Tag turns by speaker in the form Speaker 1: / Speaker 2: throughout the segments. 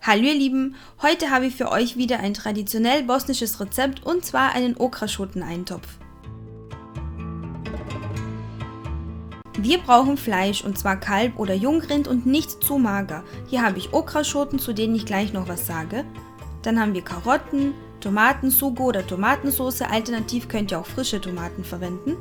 Speaker 1: Hallo ihr Lieben, heute habe ich für euch wieder ein traditionell bosnisches Rezept und zwar einen Okraschoten-Eintopf. Wir brauchen Fleisch und zwar Kalb oder Jungrind und nicht zu mager. Hier habe ich Okraschoten, zu denen ich gleich noch was sage. Dann haben wir Karotten, Tomatensugo oder Tomatensauce, alternativ könnt ihr auch frische Tomaten verwenden.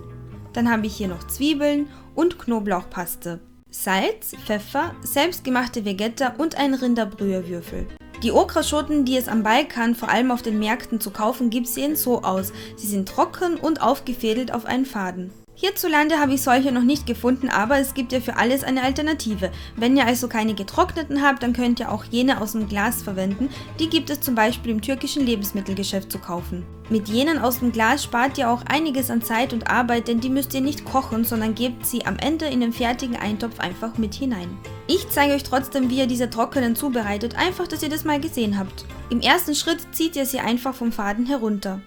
Speaker 1: Dann habe ich hier noch Zwiebeln und Knoblauchpaste. Salz, Pfeffer, selbstgemachte Vegetta und ein Rinderbrühewürfel. Die Okraschoten, die es am Balkan vor allem auf den Märkten zu kaufen gibt, sehen so aus. Sie sind trocken und aufgefädelt auf einen Faden. Hierzulande habe ich solche noch nicht gefunden, aber es gibt ja für alles eine Alternative. Wenn ihr also keine getrockneten habt, dann könnt ihr auch jene aus dem Glas verwenden. Die gibt es zum Beispiel im türkischen Lebensmittelgeschäft zu kaufen. Mit jenen aus dem Glas spart ihr auch einiges an Zeit und Arbeit, denn die müsst ihr nicht kochen, sondern gebt sie am Ende in den fertigen Eintopf einfach mit hinein. Ich zeige euch trotzdem, wie ihr diese trockenen zubereitet, einfach, dass ihr das mal gesehen habt. Im ersten Schritt zieht ihr sie einfach vom Faden herunter.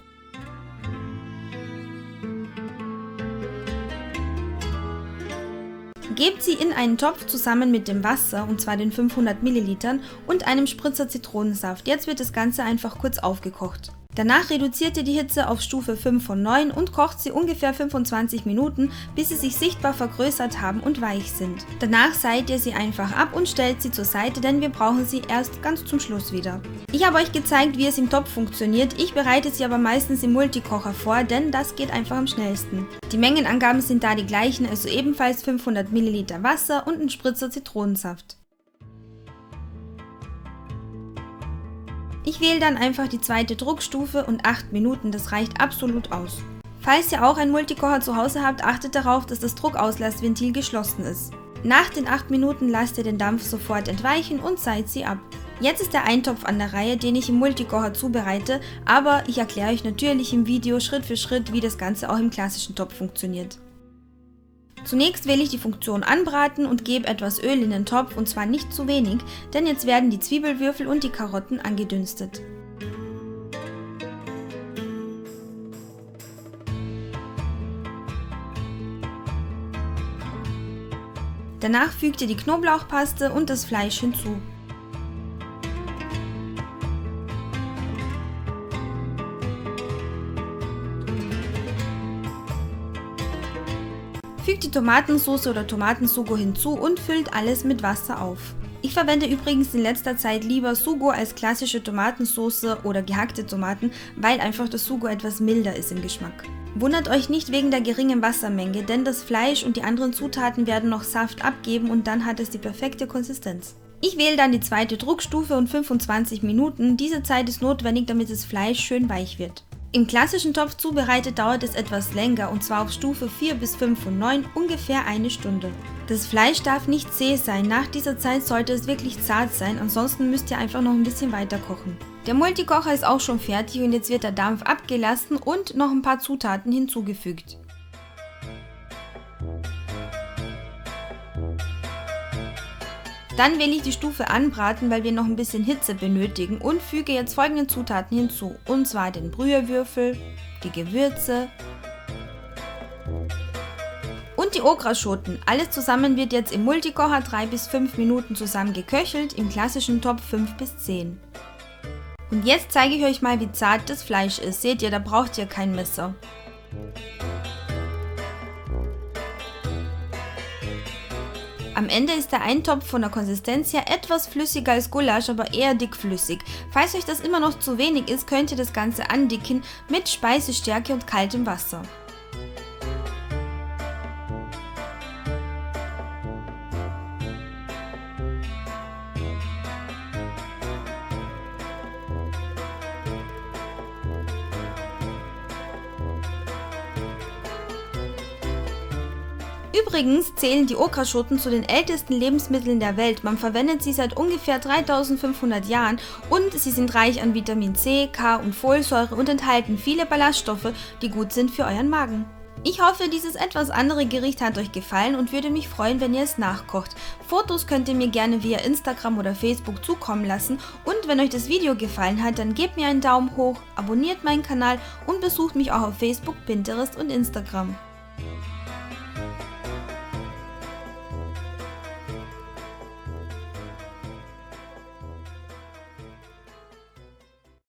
Speaker 1: Gebt sie in einen Topf zusammen mit dem Wasser, und zwar den 500 Millilitern und einem Spritzer Zitronensaft. Jetzt wird das Ganze einfach kurz aufgekocht. Danach reduziert ihr die Hitze auf Stufe 5 von 9 und kocht sie ungefähr 25 Minuten, bis sie sich sichtbar vergrößert haben und weich sind. Danach seilt ihr sie einfach ab und stellt sie zur Seite, denn wir brauchen sie erst ganz zum Schluss wieder. Ich habe euch gezeigt, wie es im Topf funktioniert, ich bereite sie aber meistens im Multikocher vor, denn das geht einfach am schnellsten. Die Mengenangaben sind da die gleichen, also ebenfalls 500 Milliliter Wasser und ein Spritzer Zitronensaft. Ich wähle dann einfach die zweite Druckstufe und 8 Minuten, das reicht absolut aus. Falls ihr auch einen Multikocher zu Hause habt, achtet darauf, dass das Druckauslassventil geschlossen ist. Nach den 8 Minuten lasst ihr den Dampf sofort entweichen und seilt sie ab. Jetzt ist der Eintopf an der Reihe, den ich im Multikocher zubereite, aber ich erkläre euch natürlich im Video Schritt für Schritt, wie das Ganze auch im klassischen Topf funktioniert. Zunächst wähle ich die Funktion Anbraten und gebe etwas Öl in den Topf, und zwar nicht zu wenig, denn jetzt werden die Zwiebelwürfel und die Karotten angedünstet. Danach fügt ihr die Knoblauchpaste und das Fleisch hinzu. Fügt die Tomatensauce oder Tomatensugo hinzu und füllt alles mit Wasser auf. Ich verwende übrigens in letzter Zeit lieber Sugo als klassische Tomatensauce oder gehackte Tomaten, weil einfach das Sugo etwas milder ist im Geschmack. Wundert euch nicht wegen der geringen Wassermenge, denn das Fleisch und die anderen Zutaten werden noch Saft abgeben und dann hat es die perfekte Konsistenz. Ich wähle dann die zweite Druckstufe und 25 Minuten, diese Zeit ist notwendig, damit das Fleisch schön weich wird. Im klassischen Topf zubereitet dauert es etwas länger, und zwar auf Stufe 4 bis 5 von 9 ungefähr eine Stunde. Das Fleisch darf nicht zäh sein, nach dieser Zeit sollte es wirklich zart sein, ansonsten müsst ihr einfach noch ein bisschen weiter kochen. Der Multikocher ist auch schon fertig und jetzt wird der Dampf abgelassen und noch ein paar Zutaten hinzugefügt. Dann wähle ich die Stufe Anbraten, weil wir noch ein bisschen Hitze benötigen, und füge jetzt folgende Zutaten hinzu, und zwar den Brühewürfel, die Gewürze und die Okraschoten. Alles zusammen wird jetzt im Multikocher 3 bis 5 Minuten zusammen geköchelt, im klassischen Topf 5 bis 10. Und jetzt zeige ich euch mal, wie zart das Fleisch ist. Seht ihr, da braucht ihr kein Messer. Am Ende ist der Eintopf von der Konsistenz her etwas flüssiger als Gulasch, aber eher dickflüssig. Falls euch das immer noch zu wenig ist, könnt ihr das Ganze andicken mit Speisestärke und kaltem Wasser. Übrigens zählen die Okraschoten zu den ältesten Lebensmitteln der Welt. Man verwendet sie seit ungefähr 3500 Jahren und sie sind reich an Vitamin C, K und Folsäure und enthalten viele Ballaststoffe, die gut sind für euren Magen. Ich hoffe, dieses etwas andere Gericht hat euch gefallen und würde mich freuen, wenn ihr es nachkocht. Fotos könnt ihr mir gerne via Instagram oder Facebook zukommen lassen, und wenn euch das Video gefallen hat, dann gebt mir einen Daumen hoch, abonniert meinen Kanal und besucht mich auch auf Facebook, Pinterest und Instagram.